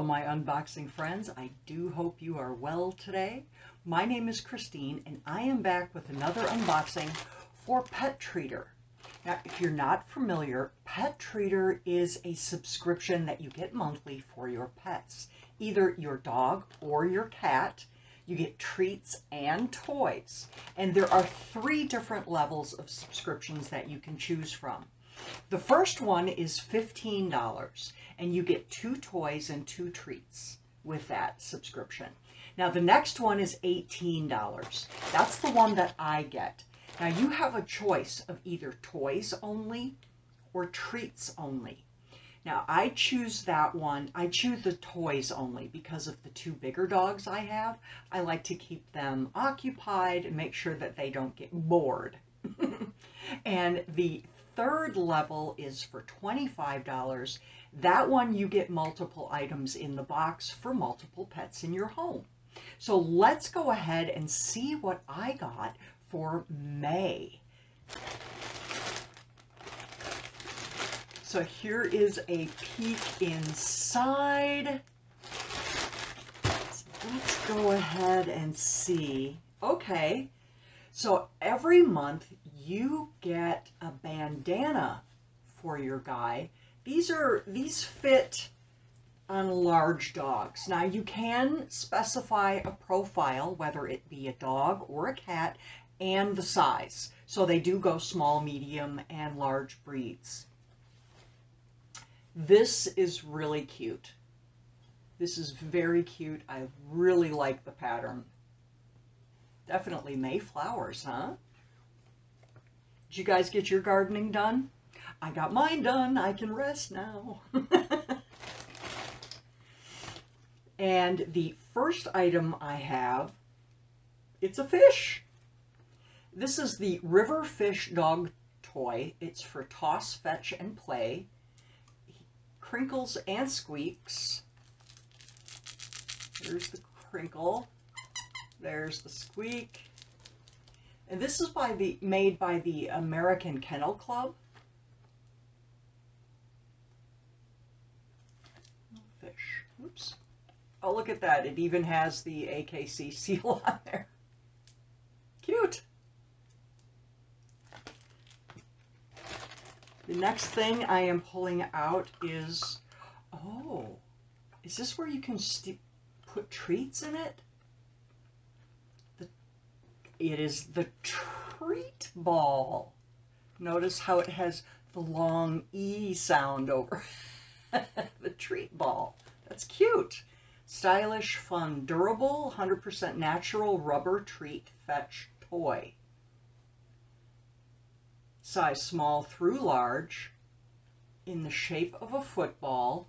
Hello, my unboxing friends. I do hope you are well today. My name is Christine, and I am back with another unboxing for pettreater. Now, if you're not familiar, pettreater is a subscription that you get monthly for your pets, either your dog or your cat. You get treats and toys, and there are 3 different levels of subscriptions that you can choose from. The first one is $15, and you get 2 toys and 2 treats with that subscription. Now, the next one is $18. That's the one that I get. Now, you have a choice of either toys only or treats only. Now, I choose that one. I choose the toys only because of the 2 bigger dogs I have. I like to keep them occupied and make sure that they don't get bored. And the third level is for $25. That one you get multiple items in the box for multiple pets in your home. So let's go ahead and see what I got for May. So here is a peek inside. Let's go ahead and see. Okay, so every month you get a bandana for your guy. These fit on large dogs. Now, you can specify a profile, whether it be a dog or a cat, and the size. So they do go small, medium, and large breeds. This is really cute. This is very cute. I really like the pattern. Definitely Mayflowers, huh? Did you guys get your gardening done? I got mine done. I can rest now. And the first item I have, it's a fish. This is the River Fish dog toy. It's for toss, fetch, and play. Crinkles and squeaks. There's the crinkle. There's the squeak. And this is made by the American Kennel Club. Fish. Oops. Oh, look at that. It even has the AKC seal on there. Cute. The next thing I am pulling out is, oh, is this where you can put treats in it? It is the treat ball. Notice how it has the long E sound over the treat ball. That's cute. Stylish, fun, durable, 100% natural rubber treat fetch toy. Size small through large, in the shape of a football.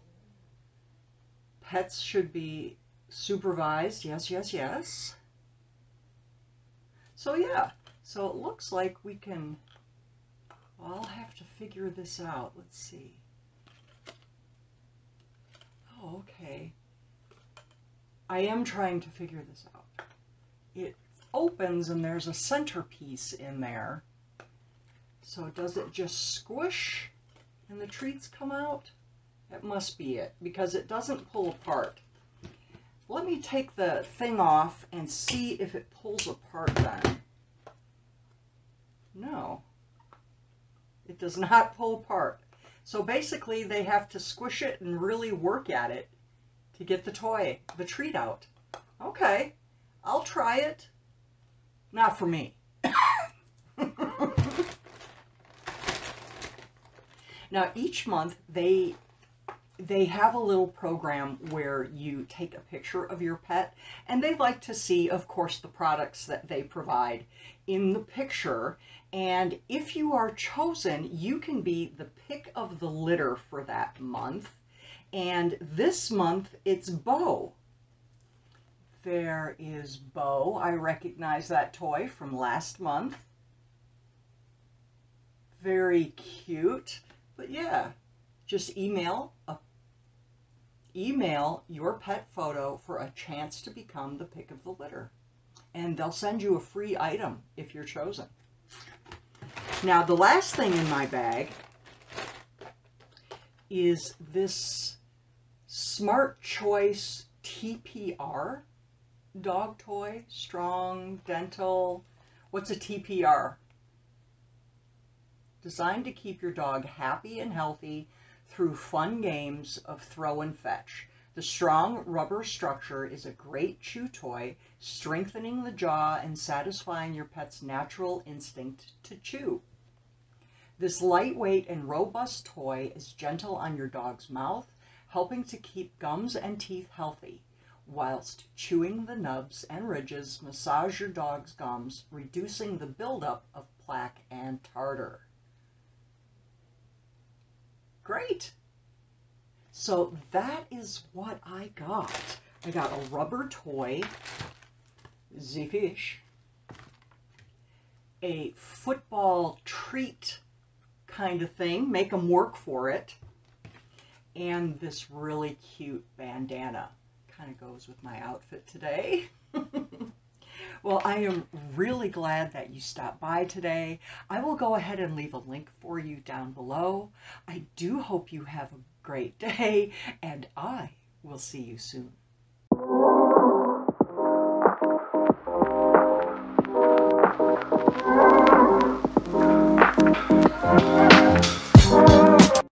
Pets should be supervised. Yes, yes, yes. So yeah, so it looks like we can, well, I'll have to figure this out. Let's see. Oh, okay. I am trying to figure this out. It opens and there's a centerpiece in there. So does it just squish and the treats come out? That must be it, because it doesn't pull apart. Let me take the thing off and see if it pulls apart then. No, it does not pull apart. So basically they have to squish it and really work at it to get the toy, the treat out. Okay, I'll try it. Not for me. Now, each month they have a little program where you take a picture of your pet, and they like to see, of course, the products that they provide in the picture. And if you are chosen, you can be the pick of the litter for that month. And this month, it's Bo. There is Bo. I recognize that toy from last month. Very cute. But yeah, just email your pet photo for a chance to become the pick of the litter. And they'll send you a free item if you're chosen. Now, the last thing in my bag is this Smart Choice TPR dog toy. Strong, gentle. What's a TPR? Designed to keep your dog happy and healthy through fun games of throw and fetch. The strong rubber structure is a great chew toy, strengthening the jaw and satisfying your pet's natural instinct to chew. This lightweight and robust toy is gentle on your dog's mouth, helping to keep gums and teeth healthy, whilst chewing the nubs and ridges massage your dog's gums, reducing the buildup of plaque and tartar. Great! So that is what I got. I got a rubber toy, the fish, a football treat kind of thing, make them work for it, and this really cute bandana. Kind of goes with my outfit today. Well, I am really glad that you stopped by today. I will go ahead and leave a link for you down below. I do hope you have a great day, and I will see you soon.